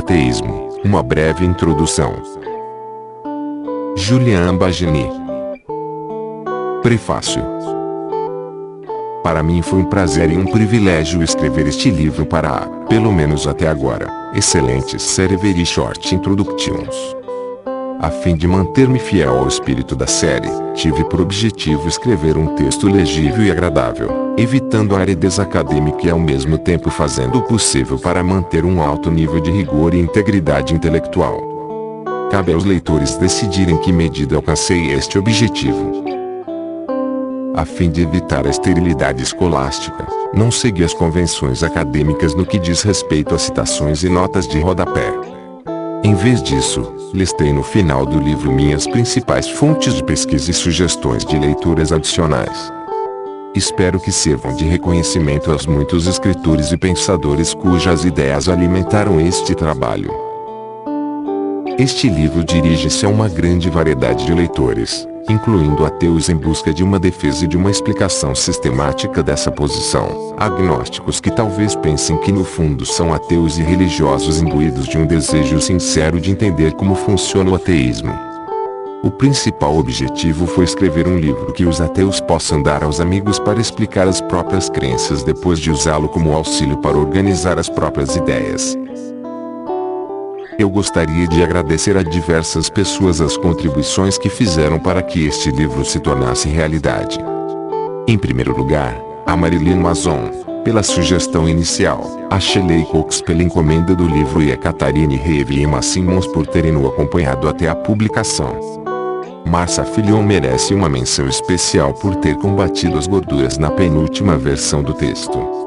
Ateísmo, uma breve introdução. Julian Baggini. Prefácio. Para mim foi um prazer e um privilégio escrever este livro para a, pelo menos até agora, excelente série Very Short Introductions. A fim de manter-me fiel ao espírito da série, tive por objetivo escrever um texto legível e agradável, evitando a aridez acadêmica e ao mesmo tempo fazendo o possível para manter um alto nível de rigor e integridade intelectual. Cabe aos leitores decidirem em que medida alcancei este objetivo. A fim de evitar a esterilidade escolástica, não segui as convenções acadêmicas no que diz respeito a citações e notas de rodapé. Em vez disso, listei no final do livro minhas principais fontes de pesquisa e sugestões de leituras adicionais. Espero que sirvam de reconhecimento aos muitos escritores e pensadores cujas ideias alimentaram este trabalho. Este livro dirige-se a uma grande variedade de leitores, incluindo ateus em busca de uma defesa e de uma explicação sistemática dessa posição, agnósticos que talvez pensem que no fundo são ateus e religiosos imbuídos de um desejo sincero de entender como funciona o ateísmo. O principal objetivo foi escrever um livro que os ateus possam dar aos amigos para explicar as próprias crenças depois de usá-lo como auxílio para organizar as próprias ideias. Eu gostaria de agradecer a diversas pessoas as contribuições que fizeram para que este livro se tornasse realidade. Em primeiro lugar, a Marilyn Mason, pela sugestão inicial, a Shelley Cox pela encomenda do livro e a Catharine Reeve e Emma Simmons por terem o acompanhado até a publicação. Marcia Filion merece uma menção especial por ter combatido as gorduras na penúltima versão do texto.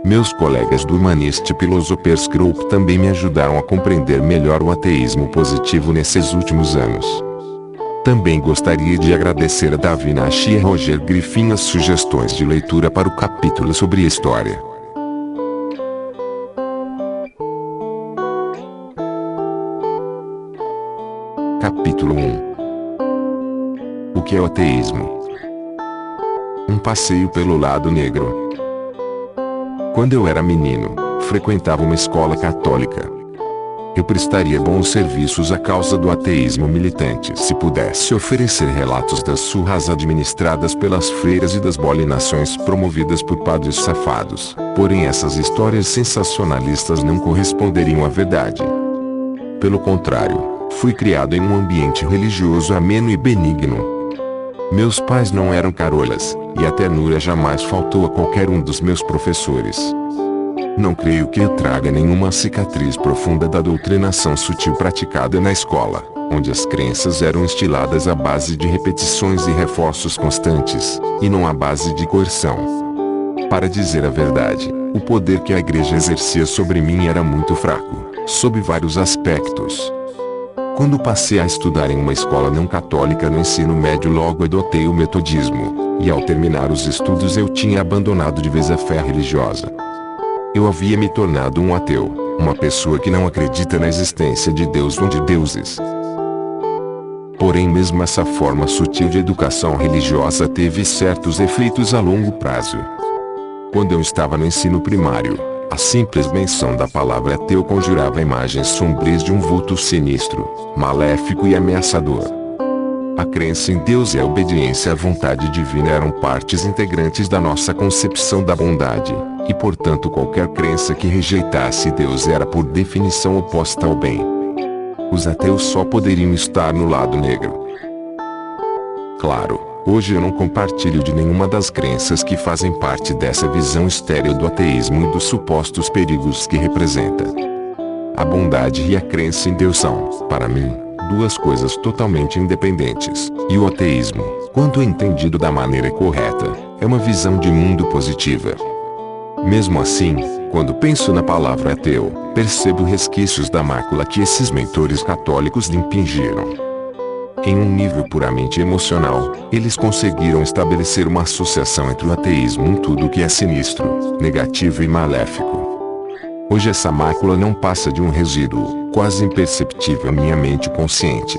Meus colegas do Humanist Philosophers Group também me ajudaram a compreender melhor o ateísmo positivo nesses últimos anos. Também gostaria de agradecer a Davi Nash e a Roger Griffin as sugestões de leitura para o capítulo sobre história. Capítulo 1. O que é o ateísmo? Um passeio pelo lado negro. Quando eu era menino, frequentava uma escola católica. Eu prestaria bons serviços à causa do ateísmo militante se pudesse oferecer relatos das surras administradas pelas freiras e das bolinações promovidas por padres safados, porém essas histórias sensacionalistas não corresponderiam à verdade. Pelo contrário, fui criado em um ambiente religioso ameno e benigno. Meus pais não eram carolas, e a ternura jamais faltou a qualquer um dos meus professores. Não creio que eu traga nenhuma cicatriz profunda da doutrinação sutil praticada na escola, onde as crenças eram instiladas à base de repetições e reforços constantes, e não à base de coerção. Para dizer a verdade, o poder que a igreja exercia sobre mim era muito fraco, sob vários aspectos. Quando passei a estudar em uma escola não católica no ensino médio, logo adotei o metodismo, e ao terminar os estudos eu tinha abandonado de vez a fé religiosa. Eu havia me tornado um ateu, uma pessoa que não acredita na existência de Deus ou de deuses. Porém, mesmo essa forma sutil de educação religiosa teve certos efeitos a longo prazo. Quando eu estava no ensino primário, a simples menção da palavra ateu conjurava imagens sombrias de um vulto sinistro, maléfico e ameaçador. A crença em Deus e a obediência à vontade divina eram partes integrantes da nossa concepção da bondade, e portanto qualquer crença que rejeitasse Deus era por definição oposta ao bem. Os ateus só poderiam estar no lado negro. Claro, hoje eu não compartilho de nenhuma das crenças que fazem parte dessa visão estéril do ateísmo e dos supostos perigos que representa. A bondade e a crença em Deus são, para mim, duas coisas totalmente independentes, e o ateísmo, quando entendido da maneira correta, é uma visão de mundo positiva. Mesmo assim, quando penso na palavra ateu, percebo resquícios da mácula que esses mentores católicos lhe impingiram. Em um nível puramente emocional, eles conseguiram estabelecer uma associação entre o ateísmo e tudo que é sinistro, negativo e maléfico. Hoje essa mácula não passa de um resíduo, quase imperceptível à minha mente consciente.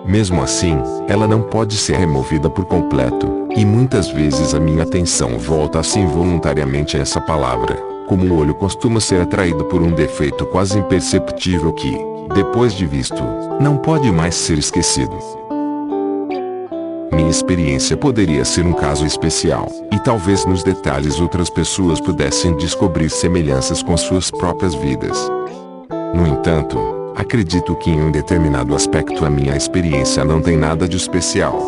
Mesmo assim, ela não pode ser removida por completo, e muitas vezes a minha atenção volta assim involuntariamente a essa palavra, como o olho costuma ser atraído por um defeito quase imperceptível que, depois de visto, não pode mais ser esquecido. Minha experiência poderia ser um caso especial, e talvez nos detalhes outras pessoas pudessem descobrir semelhanças com suas próprias vidas. No entanto, acredito que em um determinado aspecto a minha experiência não tem nada de especial.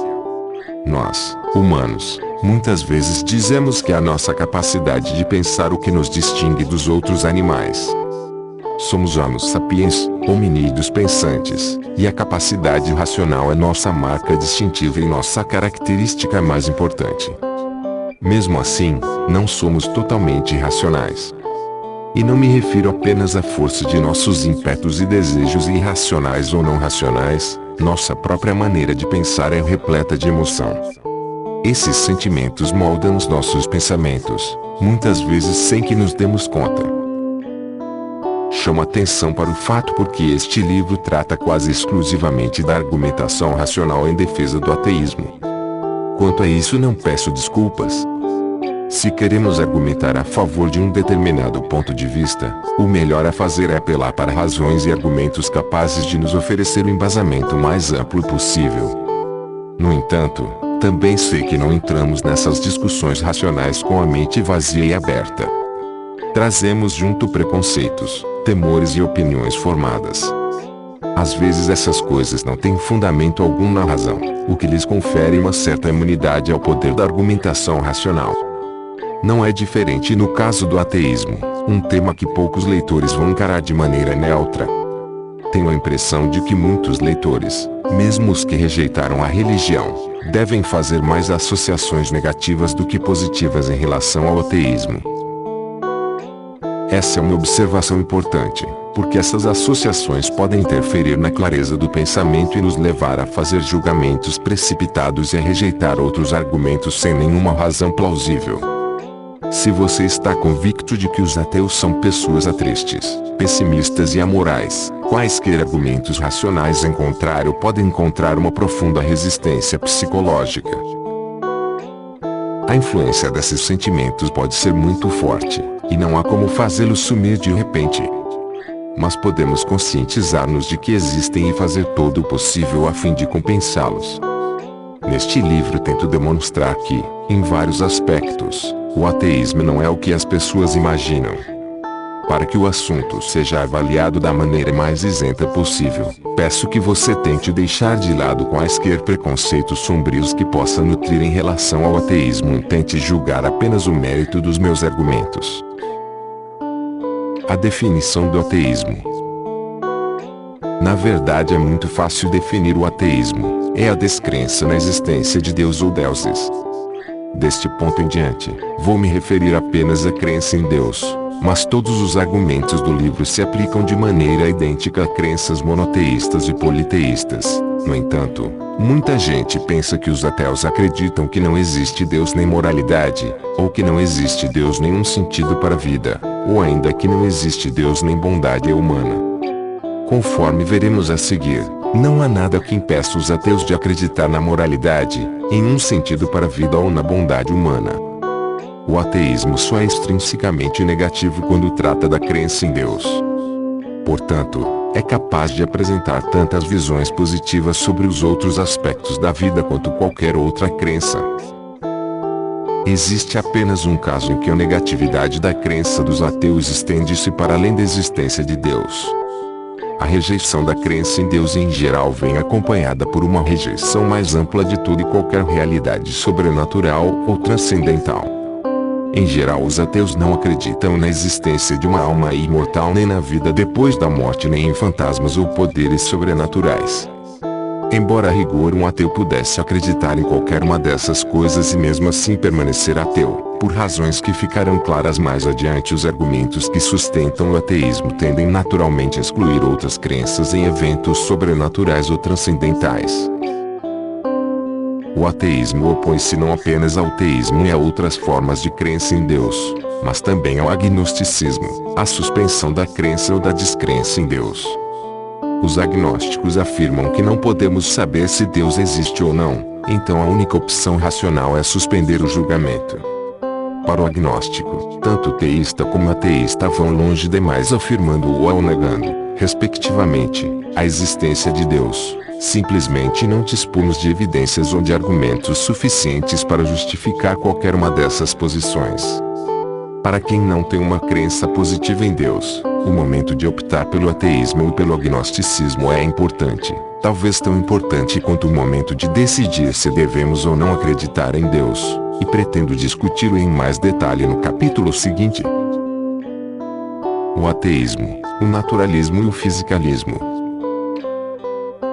Nós, humanos, muitas vezes dizemos que é a nossa capacidade de pensar o que nos distingue dos outros animais. Somos Homo sapiens, hominídeos pensantes, e a capacidade racional é nossa marca distintiva e nossa característica mais importante. Mesmo assim, não somos totalmente irracionais. E não me refiro apenas à força de nossos ímpetos e desejos irracionais ou não racionais, nossa própria maneira de pensar é repleta de emoção. Esses sentimentos moldam os nossos pensamentos, muitas vezes sem que nos demos conta. Chamo atenção para o fato porque este livro trata quase exclusivamente da argumentação racional em defesa do ateísmo. Quanto a isso não peço desculpas. Se queremos argumentar a favor de um determinado ponto de vista, o melhor a fazer é apelar para razões e argumentos capazes de nos oferecer o embasamento mais amplo possível. No entanto, também sei que não entramos nessas discussões racionais com a mente vazia e aberta. Trazemos junto preconceitos, temores e opiniões formadas. Às vezes essas coisas não têm fundamento algum na razão, o que lhes confere uma certa imunidade ao poder da argumentação racional. Não é diferente no caso do ateísmo, um tema que poucos leitores vão encarar de maneira neutra. Tenho a impressão de que muitos leitores, mesmo os que rejeitaram a religião, devem fazer mais associações negativas do que positivas em relação ao ateísmo. Essa é uma observação importante, porque essas associações podem interferir na clareza do pensamento e nos levar a fazer julgamentos precipitados e a rejeitar outros argumentos sem nenhuma razão plausível. Se você está convicto de que os ateus são pessoas tristes, pessimistas e amorais, quaisquer argumentos racionais em contrário podem encontrar uma profunda resistência psicológica. A influência desses sentimentos pode ser muito forte, e não há como fazê-los sumir de repente. Mas podemos conscientizar-nos de que existem e fazer todo o possível a fim de compensá-los. Neste livro tento demonstrar que, em vários aspectos, o ateísmo não é o que as pessoas imaginam. Para que o assunto seja avaliado da maneira mais isenta possível, peço que você tente deixar de lado quaisquer preconceitos sombrios que possa nutrir em relação ao ateísmo e tente julgar apenas o mérito dos meus argumentos. A definição do ateísmo. Na verdade é muito fácil definir o ateísmo, é a descrença na existência de Deus ou deuses. Deste ponto em diante, vou me referir apenas à crença em Deus, mas todos os argumentos do livro se aplicam de maneira idêntica a crenças monoteístas e politeístas. No entanto, muita gente pensa que os ateus acreditam que não existe Deus nem moralidade, ou que não existe Deus nenhum sentido para a vida, ou ainda que não existe Deus nem bondade humana. Conforme veremos a seguir, não há nada que impeça os ateus de acreditar na moralidade, em um sentido para a vida ou na bondade humana. O ateísmo só é extrinsecamente negativo quando trata da crença em Deus. Portanto, é capaz de apresentar tantas visões positivas sobre os outros aspectos da vida quanto qualquer outra crença. Existe apenas um caso em que a negatividade da crença dos ateus estende-se para além da existência de Deus. A rejeição da crença em Deus em geral vem acompanhada por uma rejeição mais ampla de toda e qualquer realidade sobrenatural ou transcendental. Em geral, os ateus não acreditam na existência de uma alma imortal nem na vida depois da morte nem em fantasmas ou poderes sobrenaturais. Embora a rigor um ateu pudesse acreditar em qualquer uma dessas coisas e mesmo assim permanecer ateu, por razões que ficarão claras mais adiante, os argumentos que sustentam o ateísmo tendem naturalmente a excluir outras crenças em eventos sobrenaturais ou transcendentais. O ateísmo opõe-se não apenas ao teísmo e a outras formas de crença em Deus, mas também ao agnosticismo, a suspensão da crença ou da descrença em Deus. Os agnósticos afirmam que não podemos saber se Deus existe ou não, então a única opção racional é suspender o julgamento. Para o agnóstico, tanto o teísta como o ateísta vão longe demais afirmando ou negando, respectivamente, a existência de Deus. Simplesmente não dispomos de evidências ou de argumentos suficientes para justificar qualquer uma dessas posições. Para quem não tem uma crença positiva em Deus, o momento de optar pelo ateísmo ou pelo agnosticismo é importante, talvez tão importante quanto o momento de decidir se devemos ou não acreditar em Deus, e pretendo discuti-lo em mais detalhe no capítulo seguinte. O ateísmo, o naturalismo e o fisicalismo.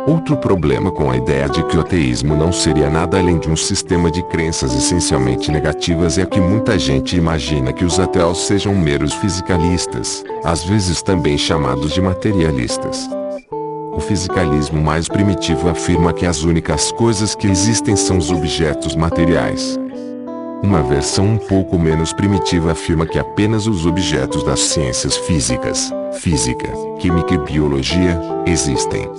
Outro problema com a ideia de que o ateísmo não seria nada além de um sistema de crenças essencialmente negativas é que muita gente imagina que os ateus sejam meros fisicalistas, às vezes também chamados de materialistas. O fisicalismo mais primitivo afirma que as únicas coisas que existem são os objetos materiais. Uma versão um pouco menos primitiva afirma que apenas os objetos das ciências físicas, física, química e biologia, existem.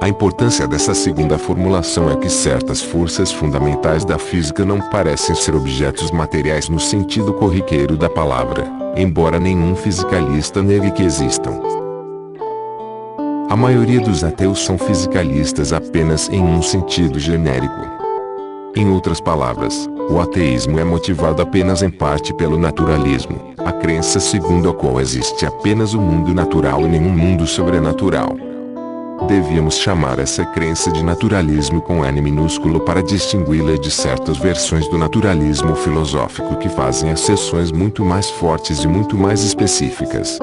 A importância dessa segunda formulação é que certas forças fundamentais da física não parecem ser objetos materiais no sentido corriqueiro da palavra, embora nenhum fisicalista negue que existam. A maioria dos ateus são fisicalistas apenas em um sentido genérico. Em outras palavras, o ateísmo é motivado apenas em parte pelo naturalismo, a crença segundo a qual existe apenas o mundo natural e nenhum mundo sobrenatural. Devíamos chamar essa crença de naturalismo com N minúsculo para distingui-la de certas versões do naturalismo filosófico que fazem asserções muito mais fortes e muito mais específicas.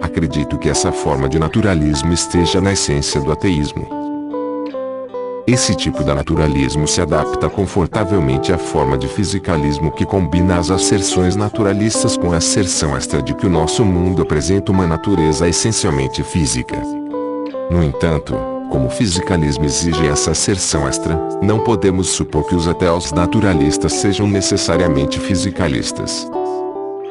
Acredito que essa forma de naturalismo esteja na essência do ateísmo. Esse tipo de naturalismo se adapta confortavelmente à forma de fisicalismo que combina as asserções naturalistas com a asserção extra de que o nosso mundo apresenta uma natureza essencialmente física. No entanto, como o fisicalismo exige essa asserção extra, não podemos supor que os ateus naturalistas sejam necessariamente fisicalistas.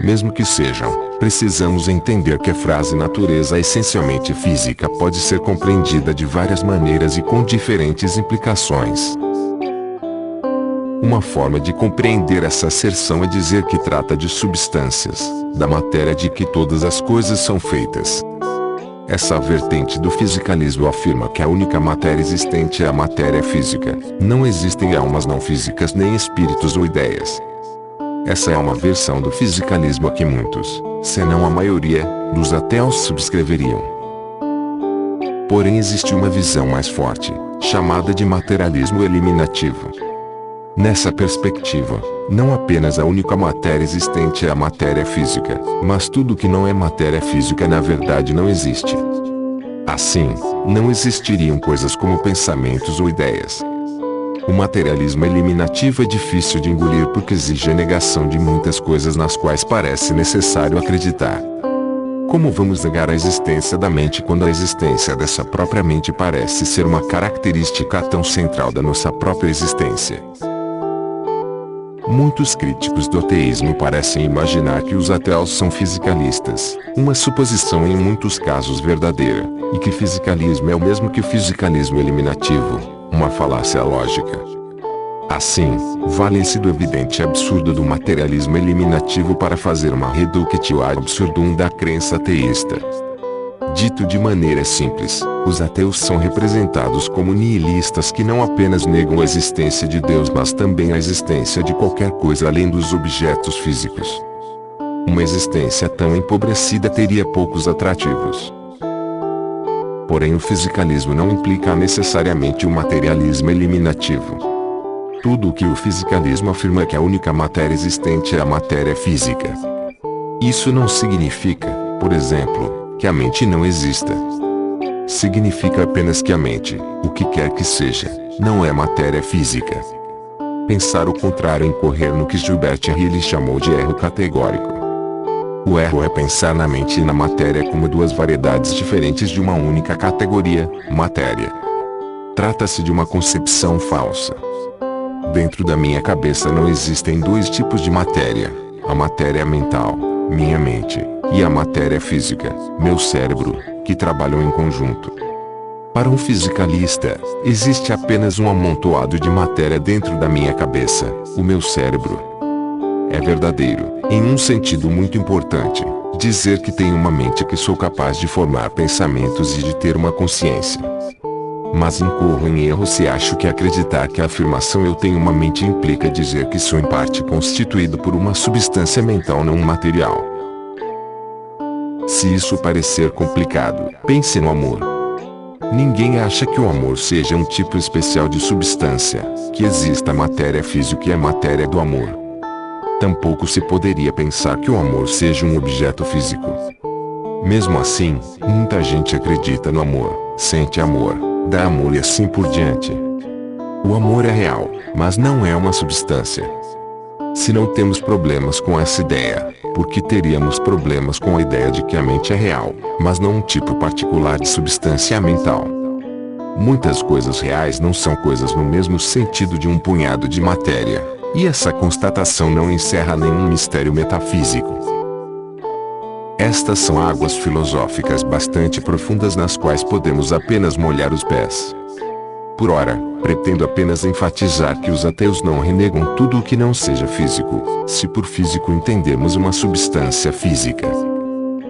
Mesmo que sejam, precisamos entender que a frase natureza essencialmente física pode ser compreendida de várias maneiras e com diferentes implicações. Uma forma de compreender essa asserção é dizer que trata de substâncias, da matéria de que todas as coisas são feitas. Essa vertente do fisicalismo afirma que a única matéria existente é a matéria física. Não existem almas não físicas nem espíritos ou ideias. Essa é uma versão do fisicalismo a que muitos, se não a maioria, dos ateus subscreveriam. Porém existe uma visão mais forte, chamada de materialismo eliminativo. Nessa perspectiva, não apenas a única matéria existente é a matéria física, mas tudo que não é matéria física na verdade não existe. Assim, não existiriam coisas como pensamentos ou ideias. O materialismo eliminativo é difícil de engolir porque exige a negação de muitas coisas nas quais parece necessário acreditar. Como vamos negar a existência da mente quando a existência dessa própria mente parece ser uma característica tão central da nossa própria existência? Muitos críticos do ateísmo parecem imaginar que os ateus são fisicalistas, uma suposição em muitos casos verdadeira, e que fisicalismo é o mesmo que fisicalismo eliminativo, uma falácia lógica. Assim, vale-se do evidente absurdo do materialismo eliminativo para fazer uma reductio ad absurdum da crença ateísta. Dito de maneira simples, os ateus são representados como nihilistas que não apenas negam a existência de Deus mas também a existência de qualquer coisa além dos objetos físicos. Uma existência tão empobrecida teria poucos atrativos. Porém o fisicalismo não implica necessariamente o materialismo eliminativo. Tudo o que o fisicalismo afirma é que a única matéria existente é a matéria física. Isso não significa, por exemplo, que a mente não exista. Significa apenas que a mente, o que quer que seja, não é matéria física. Pensar o contrário é incorrer no que Gilbert Ryle chamou de erro categórico. O erro é pensar na mente e na matéria como duas variedades diferentes de uma única categoria, matéria. Trata-se de uma concepção falsa. Dentro da minha cabeça não existem dois tipos de matéria: a matéria mental, minha mente, e a matéria física, meu cérebro, que trabalham em conjunto. Para um fisicalista, existe apenas um amontoado de matéria dentro da minha cabeça, o meu cérebro. É verdadeiro, em um sentido muito importante, dizer que tenho uma mente que sou capaz de formar pensamentos e de ter uma consciência. Mas incorro em erro se acho que acreditar que a afirmação eu tenho uma mente implica dizer que sou em parte constituído por uma substância mental não material. Se isso parecer complicado, pense no amor. Ninguém acha que o amor seja um tipo especial de substância, que exista matéria física e a matéria do amor. Tampouco se poderia pensar que o amor seja um objeto físico. Mesmo assim, muita gente acredita no amor, sente amor, dá amor e assim por diante. O amor é real, mas não é uma substância. Se não temos problemas com essa ideia, por que teríamos problemas com a ideia de que a mente é real, mas não um tipo particular de substância mental? Muitas coisas reais não são coisas no mesmo sentido de um punhado de matéria, e essa constatação não encerra nenhum mistério metafísico. Estas são águas filosóficas bastante profundas nas quais podemos apenas molhar os pés. Por ora, pretendo apenas enfatizar que os ateus não renegam tudo o que não seja físico, se por físico entendemos uma substância física.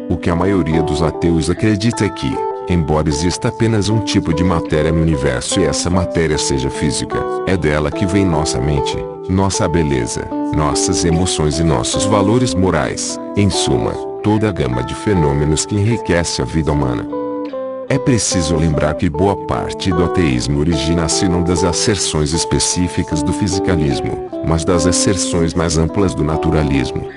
O que a maioria dos ateus acredita é que, embora exista apenas um tipo de matéria no universo e essa matéria seja física, é dela que vem nossa mente, nossa beleza, nossas emoções e nossos valores morais, em suma, toda a gama de fenômenos que enriquece a vida humana. É preciso lembrar que boa parte do ateísmo origina-se não das asserções específicas do fisicalismo, mas das asserções mais amplas do naturalismo.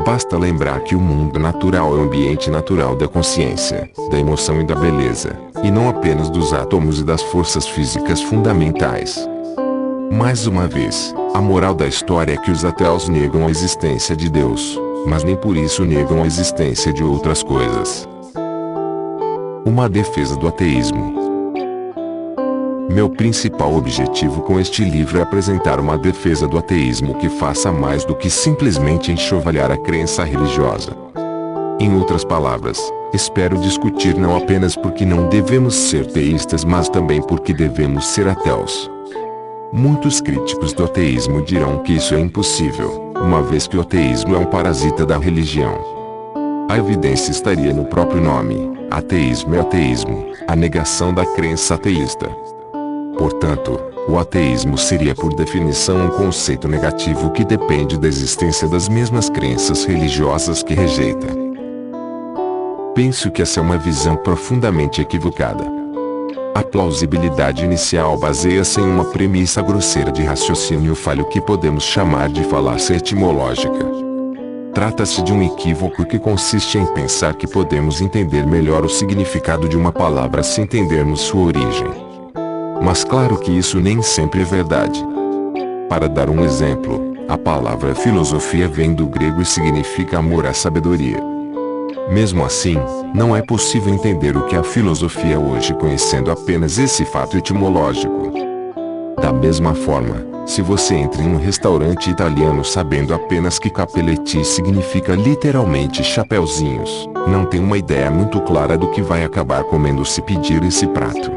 Basta lembrar que o mundo natural é o ambiente natural da consciência, da emoção e da beleza, e não apenas dos átomos e das forças físicas fundamentais. Mais uma vez, a moral da história é que os ateus negam a existência de Deus, mas nem por isso negam a existência de outras coisas. Uma defesa do ateísmo. Meu principal objetivo com este livro é apresentar uma defesa do ateísmo que faça mais do que simplesmente enxovalhar a crença religiosa. Em outras palavras, espero discutir não apenas porque não devemos ser teístas, mas também porque devemos ser ateus. Muitos críticos do ateísmo dirão que isso é impossível, uma vez que o ateísmo é um parasita da religião. A evidência estaria no próprio nome. Ateísmo é ateísmo, a negação da crença ateísta. Portanto, o ateísmo seria por definição um conceito negativo que depende da existência das mesmas crenças religiosas que rejeita. Penso que essa é uma visão profundamente equivocada. A plausibilidade inicial baseia-se em uma premissa grosseira de raciocínio falho que podemos chamar de falácia etimológica. Trata-se de um equívoco que consiste em pensar que podemos entender melhor o significado de uma palavra se entendermos sua origem. Mas claro que isso nem sempre é verdade. Para dar um exemplo, a palavra filosofia vem do grego e significa amor à sabedoria. Mesmo assim, não é possível entender o que é a filosofia hoje conhecendo apenas esse fato etimológico. Da mesma forma, se você entra em um restaurante italiano sabendo apenas que capelletti significa literalmente chapeuzinhos, não tem uma ideia muito clara do que vai acabar comendo se pedir esse prato.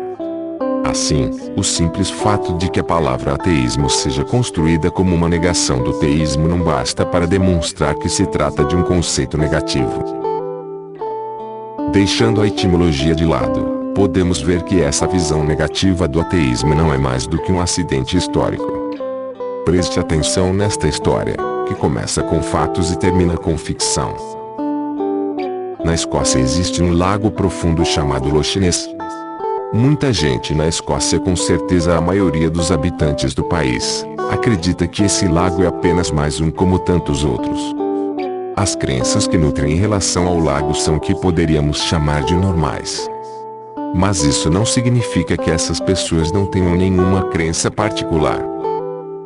Assim, o simples fato de que a palavra ateísmo seja construída como uma negação do teísmo não basta para demonstrar que se trata de um conceito negativo. Deixando a etimologia de lado, podemos ver que essa visão negativa do ateísmo não é mais do que um acidente histórico. Preste atenção nesta história, que começa com fatos e termina com ficção. Na Escócia existe um lago profundo chamado Loch Ness. Muita gente na Escócia, com certeza a maioria dos habitantes do país, acredita que esse lago é apenas mais um como tantos outros. As crenças que nutrem em relação ao lago são o que poderíamos chamar de normais. Mas isso não significa que essas pessoas não tenham nenhuma crença particular.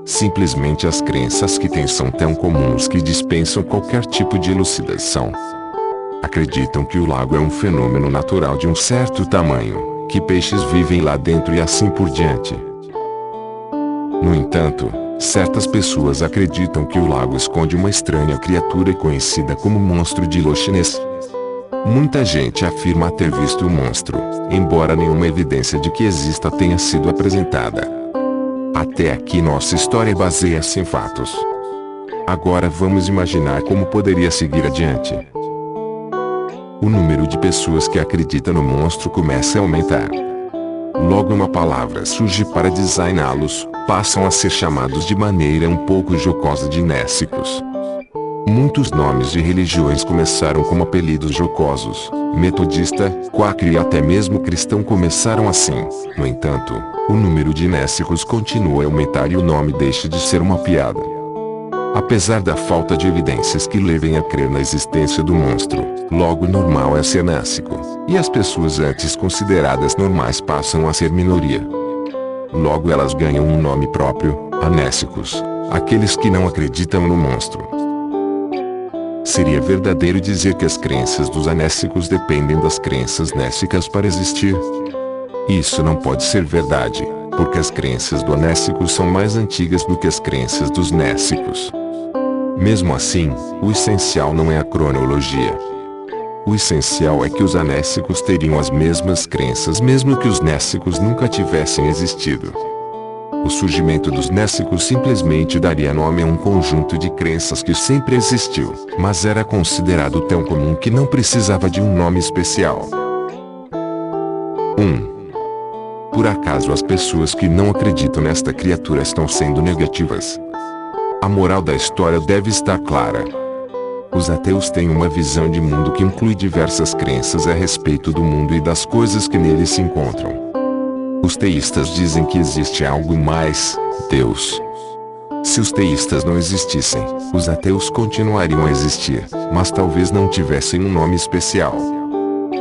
Simplesmente as crenças que têm são tão comuns que dispensam qualquer tipo de elucidação. Acreditam que o lago é um fenômeno natural de um certo tamanho, que peixes vivem lá dentro e assim por diante. No entanto, certas pessoas acreditam que o lago esconde uma estranha criatura conhecida como monstro de Loch Ness. Muita gente afirma ter visto o monstro, embora nenhuma evidência de que exista tenha sido apresentada. Até aqui nossa história baseia-se em fatos. Agora vamos imaginar como poderia seguir adiante. O número de pessoas que acreditam no monstro começa a aumentar. Logo uma palavra surge para designá-los, passam a ser chamados de maneira um pouco jocosa de nécicos. Muitos nomes de religiões começaram como apelidos jocosos. Metodista, quaker e até mesmo cristão começaram assim. No entanto, o número de nécicos continua a aumentar e o nome deixa de ser uma piada. Apesar da falta de evidências que levem a crer na existência do monstro, logo normal é ser nécico, e as pessoas antes consideradas normais passam a ser minoria. Logo elas ganham um nome próprio, anécicos, aqueles que não acreditam no monstro. Seria verdadeiro dizer que as crenças dos anécicos dependem das crenças nécicas para existir? Isso não pode ser verdade, porque as crenças do anécicos são mais antigas do que as crenças dos nécicos. Mesmo assim, o essencial não é a cronologia. O essencial é que os anécicos teriam as mesmas crenças mesmo que os nécicos nunca tivessem existido. O surgimento dos nécicos simplesmente daria nome a um conjunto de crenças que sempre existiu, mas era considerado tão comum que não precisava de um nome especial. 1. Por acaso as pessoas que não acreditam nesta criatura estão sendo negativas? A moral da história deve estar clara. Os ateus têm uma visão de mundo que inclui diversas crenças a respeito do mundo e das coisas que nele se encontram. Os teístas dizem que existe algo mais, Deus. Se os teístas não existissem, os ateus continuariam a existir, mas talvez não tivessem um nome especial.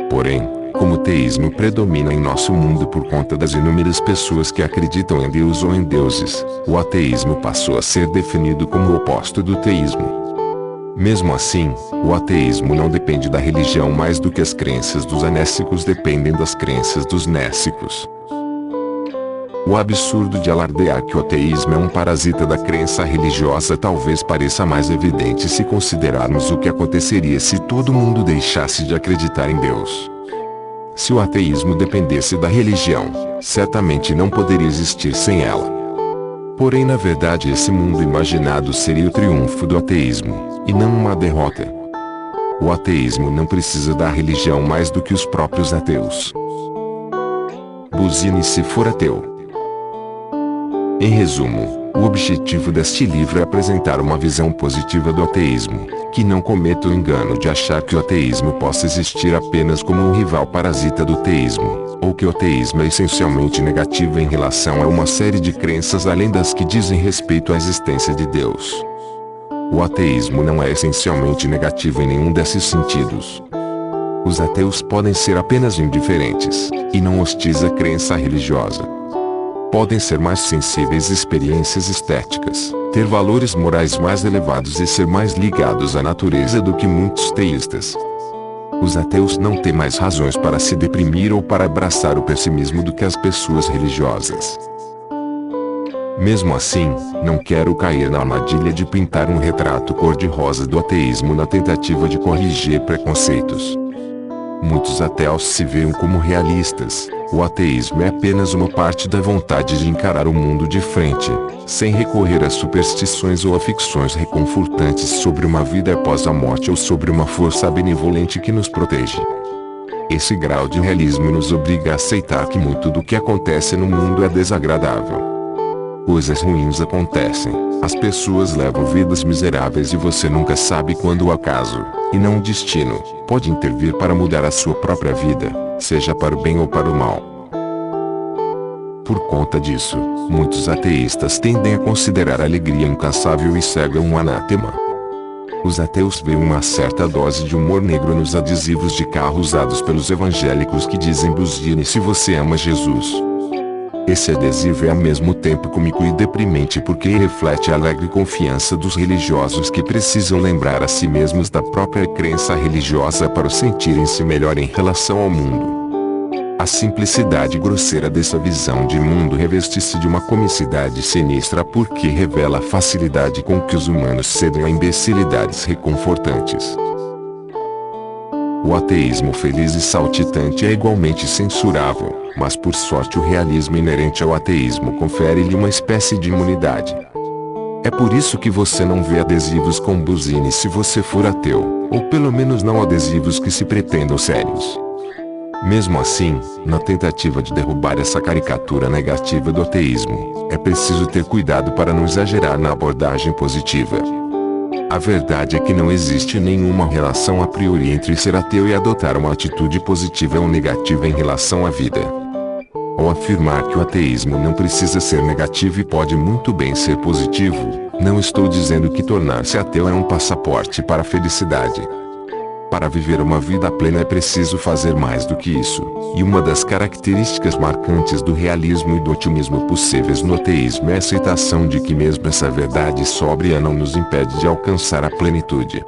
Porém, como o teísmo predomina em nosso mundo por conta das inúmeras pessoas que acreditam em Deus ou em deuses, o ateísmo passou a ser definido como o oposto do teísmo. Mesmo assim, o ateísmo não depende da religião mais do que as crenças dos anécicos dependem das crenças dos nécicos. O absurdo de alardear que o ateísmo é um parasita da crença religiosa talvez pareça mais evidente se considerarmos o que aconteceria se todo mundo deixasse de acreditar em Deus. Se o ateísmo dependesse da religião, certamente não poderia existir sem ela. Porém, na verdade, esse mundo imaginado seria o triunfo do ateísmo, e não uma derrota. O ateísmo não precisa da religião mais do que os próprios ateus. Buzine se for ateu. Em resumo, o objetivo deste livro é apresentar uma visão positiva do ateísmo, que não cometa o engano de achar que o ateísmo possa existir apenas como um rival parasita do teísmo, ou que o ateísmo é essencialmente negativo em relação a uma série de crenças além das que dizem respeito à existência de Deus. O ateísmo não é essencialmente negativo em nenhum desses sentidos. Os ateus podem ser apenas indiferentes, e não hostis à crença religiosa. Podem ser mais sensíveis a experiências estéticas, ter valores morais mais elevados e ser mais ligados à natureza do que muitos teístas. Os ateus não têm mais razões para se deprimir ou para abraçar o pessimismo do que as pessoas religiosas. Mesmo assim, não quero cair na armadilha de pintar um retrato cor-de-rosa do ateísmo na tentativa de corrigir preconceitos. Muitos ateus se veem como realistas. O ateísmo é apenas uma parte da vontade de encarar o mundo de frente, sem recorrer a superstições ou a ficções reconfortantes sobre uma vida após a morte ou sobre uma força benevolente que nos protege. Esse grau de realismo nos obriga a aceitar que muito do que acontece no mundo é desagradável. Coisas ruins acontecem, as pessoas levam vidas miseráveis e você nunca sabe quando o acaso, e não o destino, pode intervir para mudar a sua própria vida, seja para o bem ou para o mal. Por conta disso, muitos ateístas tendem a considerar a alegria incansável e cega um anátema. Os ateus veem uma certa dose de humor negro nos adesivos de carro usados pelos evangélicos que dizem buzine se você ama Jesus. Esse adesivo é ao mesmo tempo cômico e deprimente porque reflete a alegre confiança dos religiosos que precisam lembrar a si mesmos da própria crença religiosa para sentirem-se melhor em relação ao mundo. A simplicidade grosseira dessa visão de mundo reveste-se de uma comicidade sinistra porque revela a facilidade com que os humanos cedem a imbecilidades reconfortantes. O ateísmo feliz e saltitante é igualmente censurável, mas por sorte o realismo inerente ao ateísmo confere-lhe uma espécie de imunidade. É por isso que você não vê adesivos com buzine se você for ateu, ou pelo menos não adesivos que se pretendam sérios. Mesmo assim, na tentativa de derrubar essa caricatura negativa do ateísmo, é preciso ter cuidado para não exagerar na abordagem positiva. A verdade é que não existe nenhuma relação a priori entre ser ateu e adotar uma atitude positiva ou negativa em relação à vida. Ao afirmar que o ateísmo não precisa ser negativo e pode muito bem ser positivo, não estou dizendo que tornar-se ateu é um passaporte para a felicidade. Para viver uma vida plena é preciso fazer mais do que isso, e uma das características marcantes do realismo e do otimismo possíveis no ateísmo é a aceitação de que mesmo essa verdade sóbria não nos impede de alcançar a plenitude.